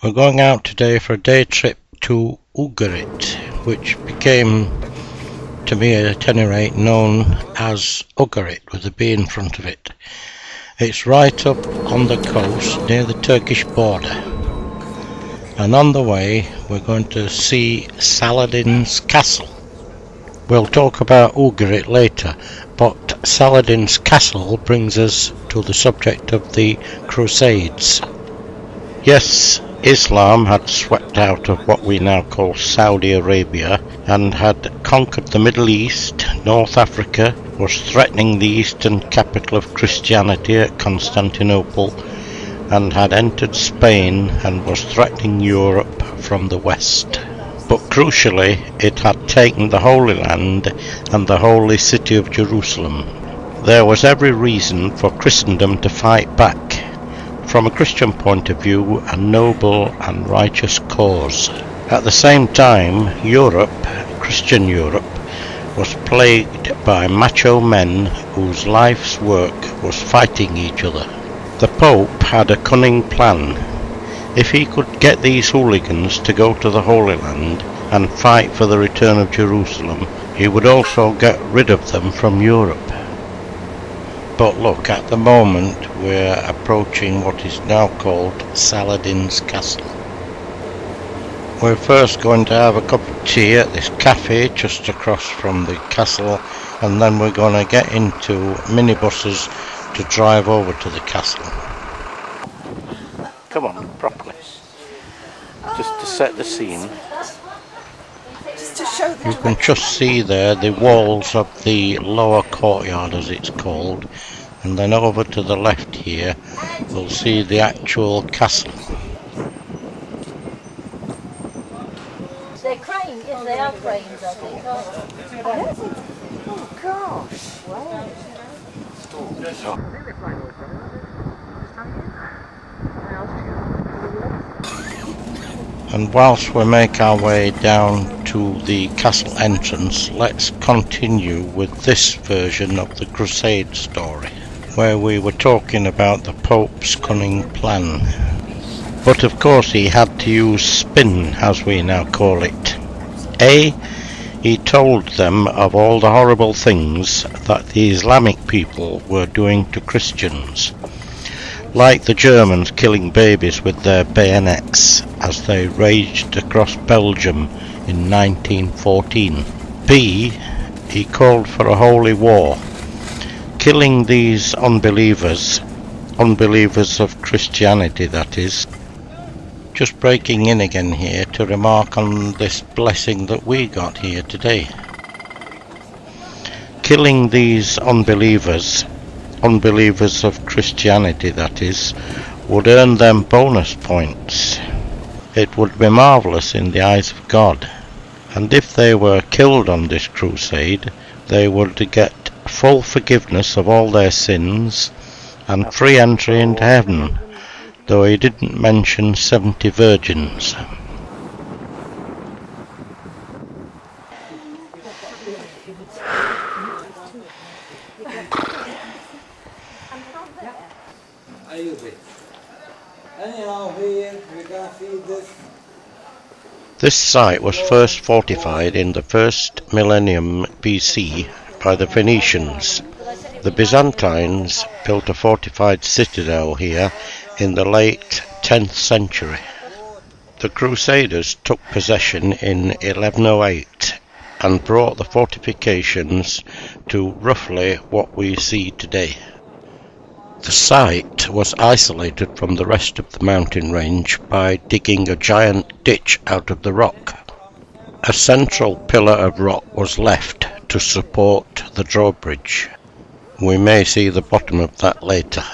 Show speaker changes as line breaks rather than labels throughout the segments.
We're going out today for a day trip to Ugarit, which became, to me at any rate, known as Ugarit with a B in front of it. It's right up on the coast near the Turkish border. And on the way we're going to see Saladin's castle. We'll talk about Ugarit later, but Saladin's castle brings us to the subject of the Crusades. Yes, Islam had swept out of what we now call Saudi Arabia and had conquered the Middle East. North Africa was threatening the eastern capital of Christianity at Constantinople, and had entered Spain and was threatening Europe from the west. But crucially, it had taken the Holy Land and the holy city of Jerusalem. There was every reason for Christendom to fight back. From a Christian point of view, a noble and righteous cause. At the same time, Europe, Christian Europe, was plagued by macho men whose life's work was fighting each other. The Pope had a cunning plan. If he could get these hooligans to go to the Holy Land and fight for the return of Jerusalem, he would also get rid of them from Europe. But look, at the moment we're approaching what is now called Saladin's castle. We're first going to have a cup of tea at this cafe just across from the castle, and then we're going to get into minibuses to drive over to the castle. Come on, properly. Just to set the scene. You can just see there the walls of the lower courtyard, as it's called, and then over to the left here we'll see the actual castle.
They're cranes, yes, they are cranes, I think. Oh gosh, wow.
And whilst we make our way down to the castle entrance, let's continue with this version of the Crusade story, where we were talking about the Pope's cunning plan. But of course he had to use spin, as we now call it. He told them of all the horrible things that the Islamic people were doing to Christians, like the Germans killing babies with their bayonets as they raged across Belgium in 1914. B, he called for a holy war, killing these unbelievers of Christianity, that is. Just breaking in again here to remark on this blessing that we got here today. Killing these unbelievers of Christianity, that is, would earn them bonus points. It would be marvellous in the eyes of God, and if they were killed on this crusade, they would get full forgiveness of all their sins and free entry into heaven, though he didn't mention 70 virgins. This site was first fortified in the first millennium BC by the Phoenicians. The Byzantines built a fortified citadel here in the late 10th century. The Crusaders took possession in 1108 and brought the fortifications to roughly what we see today. The site was isolated from the rest of the mountain range by digging a giant ditch out of the rock. A central pillar of rock was left to support the drawbridge. We may see the bottom of that later.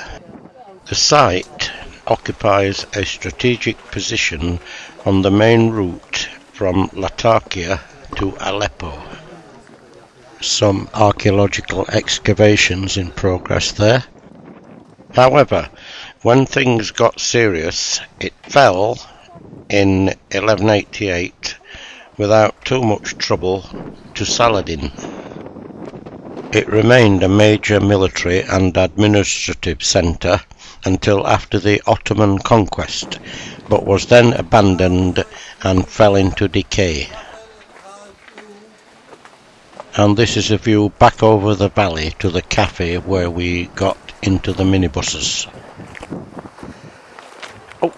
The site occupies a strategic position on the main route from Latakia to Aleppo. Some archaeological excavations in progress there. However, when things got serious, it fell in 1188 without too much trouble to Saladin. It remained a major military and administrative centre until after the Ottoman conquest, but was then abandoned and fell into decay. And this is a view back over the valley to the cafe where we got into the minibuses. Oh,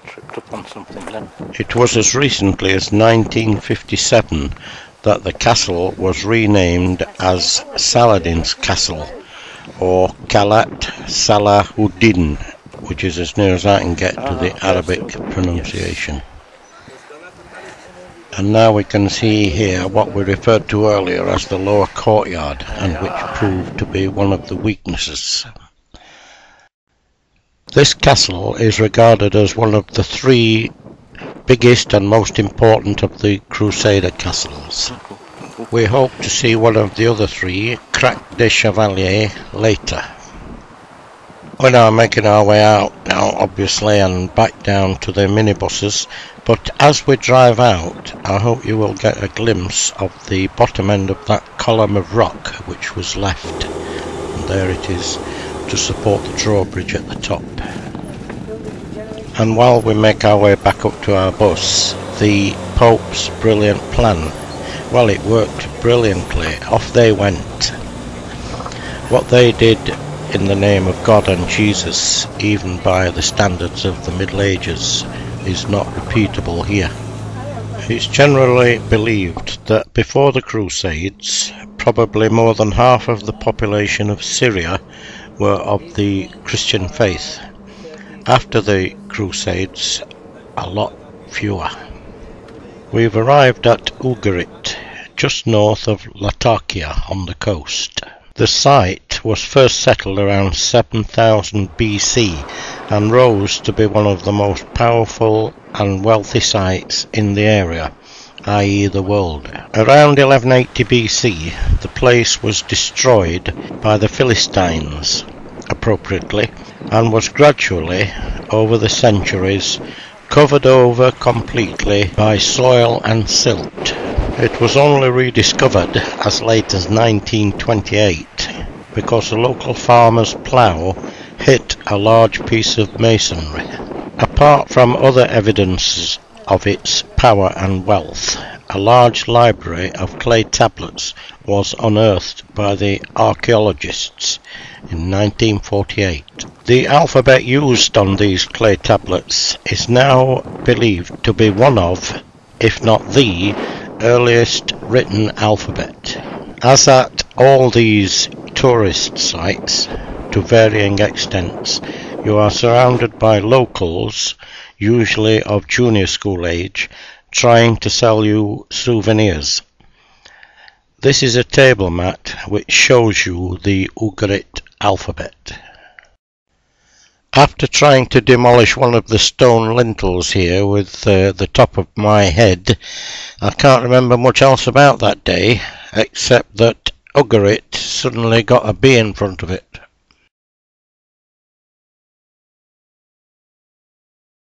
tripped up on something then. It was as recently as 1957 that the castle was renamed as Saladin's Castle, or Kalat Salahuddin, which is as near as I can get to the Arabic pronunciation. And now we can see here what we referred to earlier as the lower courtyard, and which proved to be one of the weaknesses. This castle is regarded as one of the 3 biggest and most important of the Crusader castles. We hope to see one of the other 3, Crac de Chevalier, later. We're now making our way out now, obviously, and back down to the minibuses, but as we drive out, I hope you will get a glimpse of the bottom end of that column of rock which was left, and there it is to support the drawbridge at the top. And while we make our way back up to our bus, the Pope's brilliant plan, well, it worked brilliantly. Off they went. What they did in the name of God and Jesus, even by the standards of the Middle Ages, is not repeatable here. It's generally believed that before the Crusades, probably more than half of the population of Syria were of the Christian faith. After the Crusades, a lot fewer. We've arrived at Ugarit, just north of Latakia on the coast. The site was first settled around 7000 BC and rose to be one of the most powerful and wealthy sites in the area, i.e. the world. Around 1180 BC, the place was destroyed by the Philistines, appropriately, and was gradually, over the centuries, covered over completely by soil and silt. It was only rediscovered as late as 1928 because a local farmer's plough hit a large piece of masonry. Apart from other evidences of its power and wealth, a large library of clay tablets was unearthed by the archaeologists in 1948. The alphabet used on these clay tablets is now believed to be one of, if not the, earliest written alphabet. As at all these tourist sites, to varying extents, you are surrounded by locals, usually of junior school age, trying to sell you souvenirs. This is a table mat which shows you the Ugarit alphabet. After trying to demolish one of the stone lintels here with the top of my head, I can't remember much else about that day, except that Ugarit suddenly got a B in front of it.